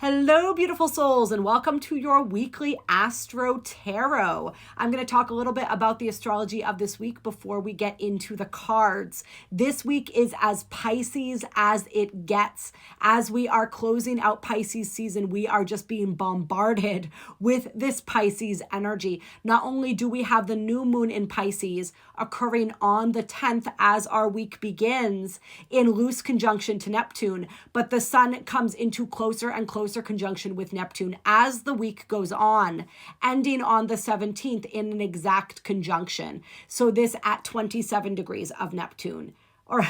Hello, beautiful souls, and welcome to your weekly Astro Tarot. I'm going to talk a little bit about the astrology of this week before we get into the cards. This week is as Pisces as it gets. As we are closing out Pisces season, we are just being bombarded with this Pisces energy. Not only do we have the new moon in Pisces occurring on the 10th as our week begins in loose conjunction to Neptune, but the sun comes into closer and closer conjunction with Neptune as the week goes on, ending on the 17th in an exact conjunction. So this at 27 degrees of Neptune, or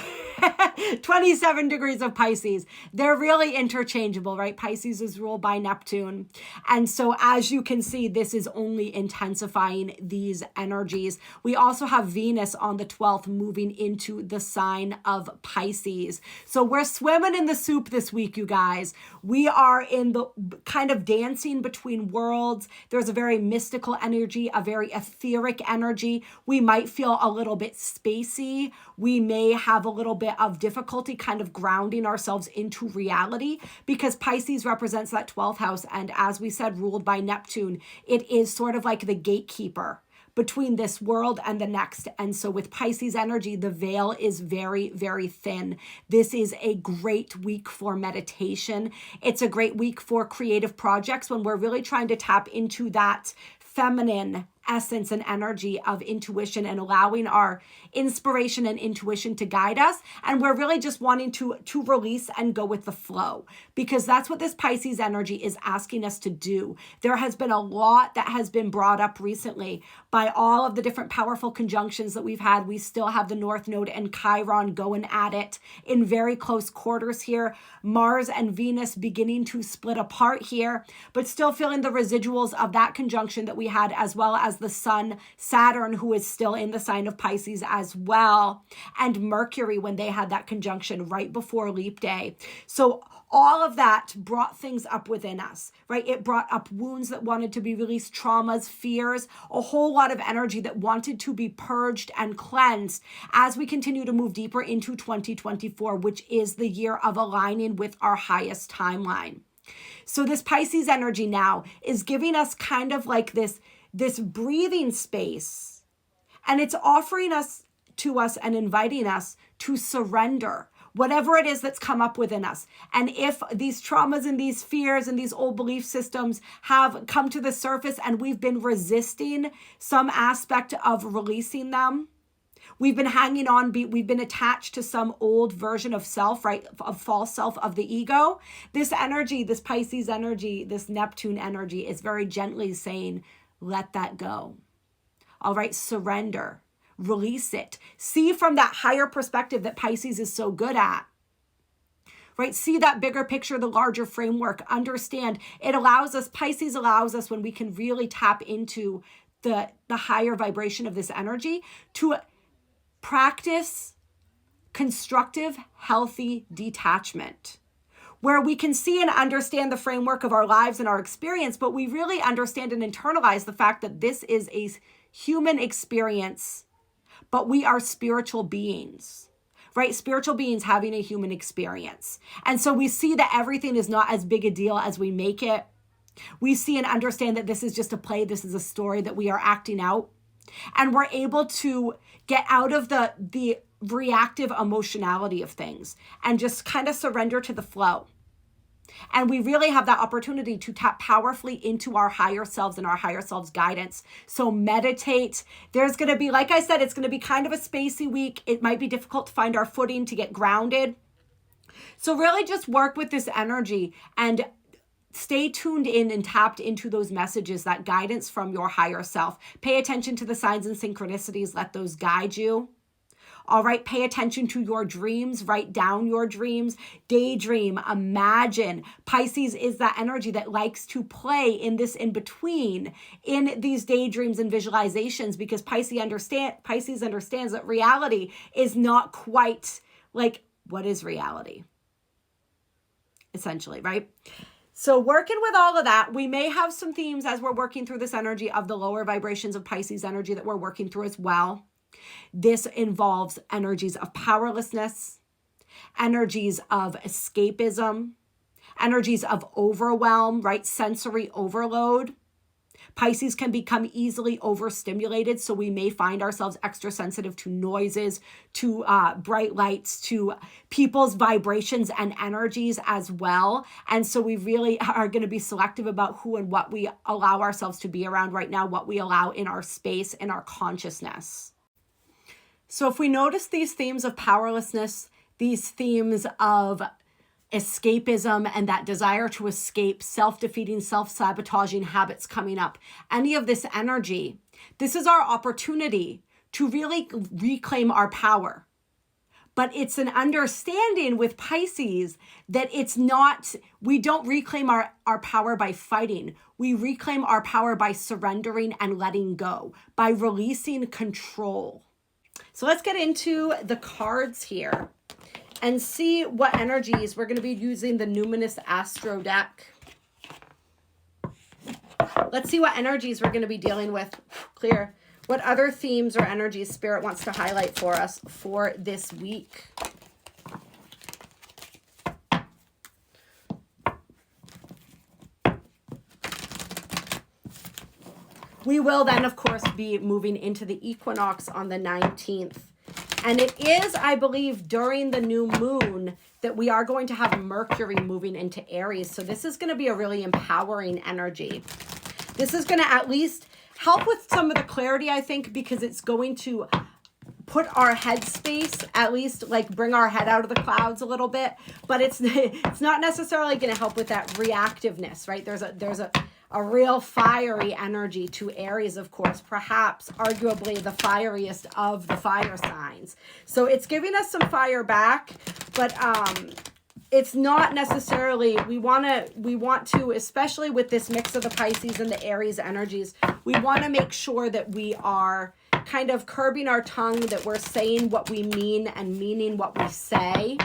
27 degrees of Pisces. They're really interchangeable, right? Pisces is ruled by Neptune. And so as you can see, this is only intensifying these energies. We also have Venus on the 12th moving into the sign of Pisces. So we're swimming in the soup this week, you guys. We are in the kind of dancing between worlds. There's a very mystical energy, a very etheric energy. We might feel a little bit spacey. We may have a little bit of difficulty kind of grounding ourselves into reality because Pisces represents that 12th house. And as we said, ruled by Neptune, it is sort of like the gatekeeper between this world and the next. And so with Pisces energy, the veil is very, very thin. This is a great week for meditation. It's a great week for creative projects when we're really trying to tap into that feminine essence and energy of intuition and allowing our inspiration and intuition to guide us. And we're really just wanting to release and go with the flow because that's what this Pisces energy is asking us to do. There has been a lot that has been brought up recently by all of the different powerful conjunctions that we've had. We still have the North Node and Chiron going at it in very close quarters here. Mars and Venus beginning to split apart here, but still feeling the residuals of that conjunction that we had, as well as the Sun, Saturn, who is still in the sign of Pisces as well, and Mercury when they had that conjunction right before Leap Day. So all of that brought things up within us, right? It brought up wounds that wanted to be released, traumas, fears, a whole lot of energy that wanted to be purged and cleansed as we continue to move deeper into 2024, which is the year of aligning with our highest timeline. So this Pisces energy now is giving us kind of like this breathing space, and it's offering us to us and inviting us to surrender whatever it is that's come up within us. And if these traumas and these fears and these old belief systems have come to the surface and we've been resisting some aspect of releasing them, we've been hanging on, we've been attached to some old version of self, right? Of false self, of the ego. This energy, this Pisces energy, this Neptune energy is very gently saying, let that go. All right, surrender, release it. See from that higher perspective that Pisces is so good at, right? See that bigger picture, the larger framework, understand. It allows us, Pisces allows us when we can really tap into the higher vibration of this energy to practice constructive, healthy detachment, where we can see and understand the framework of our lives and our experience, but we really understand and internalize the fact that this is a human experience, but we are spiritual beings, right? Spiritual beings having a human experience. And so we see that everything is not as big a deal as we make it. We see and understand that this is just a play. This is a story that we are acting out. And we're able to get out of the reactive emotionality of things and just kind of surrender to the flow. And we really have that opportunity to tap powerfully into our higher selves and our higher selves guidance. So meditate. There's going to be, like I said, it's going to be kind of a spacey week. It might be difficult to find our footing, to get grounded. So really just work with this energy and stay tuned in and tapped into those messages, that guidance from your higher self. Pay attention to the signs and synchronicities. Let those guide you. All right, pay attention to your dreams, write down your dreams, daydream, imagine. Pisces is that energy that likes to play in this in between, in these daydreams and visualizations, because Pisces understands that reality is not quite like, what is reality? Essentially, right? So working with all of that, we may have some themes as we're working through this energy of the lower vibrations of Pisces energy that we're working through as well. This involves energies of powerlessness, energies of escapism, energies of overwhelm, right? Sensory overload. Pisces can become easily overstimulated, so we may find ourselves extra sensitive to noises, to bright lights, to people's vibrations and energies as well. And so we really are going to be selective about who and what we allow ourselves to be around right now, what we allow in our space, in our consciousness. So if we notice these themes of powerlessness, these themes of escapism and that desire to escape, self-defeating, self-sabotaging habits coming up, any of this energy, this is our opportunity to really reclaim our power. But it's an understanding with Pisces that it's not, we don't reclaim our power by fighting. We reclaim our power by surrendering and letting go, by releasing control. So let's get into the cards here and see what energies. We're going to be using the Numinous Astro deck. Let's see what energies we're going to be dealing with. Clear. What other themes or energies Spirit wants to highlight for us for this week. We will then, of course, be moving into the equinox on the 19th. And it is, I believe, during the new moon that we are going to have Mercury moving into Aries. So this is going to be a really empowering energy. This is going to at least help with some of the clarity, I think, because it's going to put our headspace, at least like bring our head out of the clouds a little bit. But it's not necessarily going to help with that reactiveness, right? There's a real fiery energy to Aries, of course, perhaps arguably the fieriest of the fire signs. So it's giving us some fire back, but it's not necessarily, we want to, especially with this mix of the Pisces and the Aries energies, we want to make sure that we are kind of curbing our tongue, that we're saying what we mean and meaning what we say.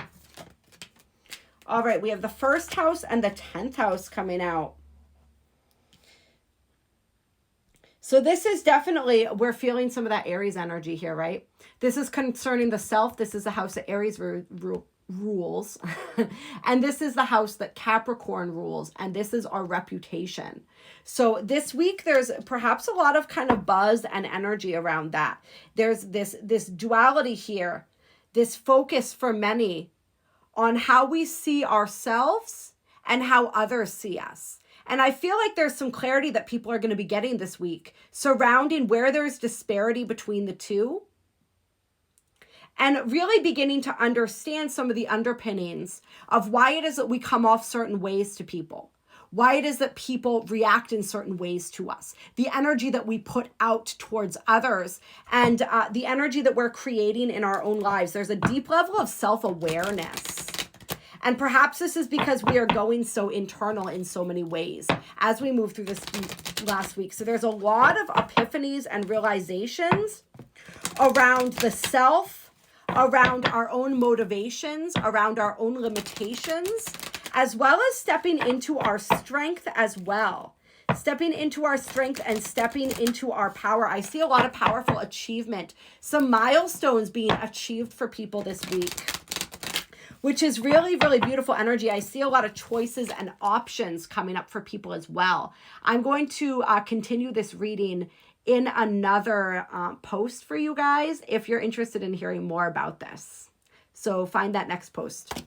All right, we have the 1st house and the 10th house coming out. So this is definitely, we're feeling some of that Aries energy here, right? This is concerning the self. This is the house that Aries rules. And this is the house that Capricorn rules. And this is our reputation. So this week, there's perhaps a lot of kind of buzz and energy around that. There's this duality here, this focus for many on how we see ourselves and how others see us. And I feel like there's some clarity that people are going to be getting this week surrounding where there's disparity between the two, and really beginning to understand some of the underpinnings of why it is that we come off certain ways to people, why it is that people react in certain ways to us, the energy that we put out towards others, and the energy that we're creating in our own lives. There's a deep level of self-awareness. And perhaps this is because we are going so internal in so many ways as we move through this last week. So there's a lot of epiphanies and realizations around the self, around our own motivations, around our own limitations, as well as stepping into our strength as well. Stepping into our strength and stepping into our power. I see a lot of powerful achievement, some milestones being achieved for people this week, which is really, really beautiful energy. I see a lot of choices and options coming up for people as well. I'm going to continue this reading in another post for you guys if you're interested in hearing more about this. So find that next post.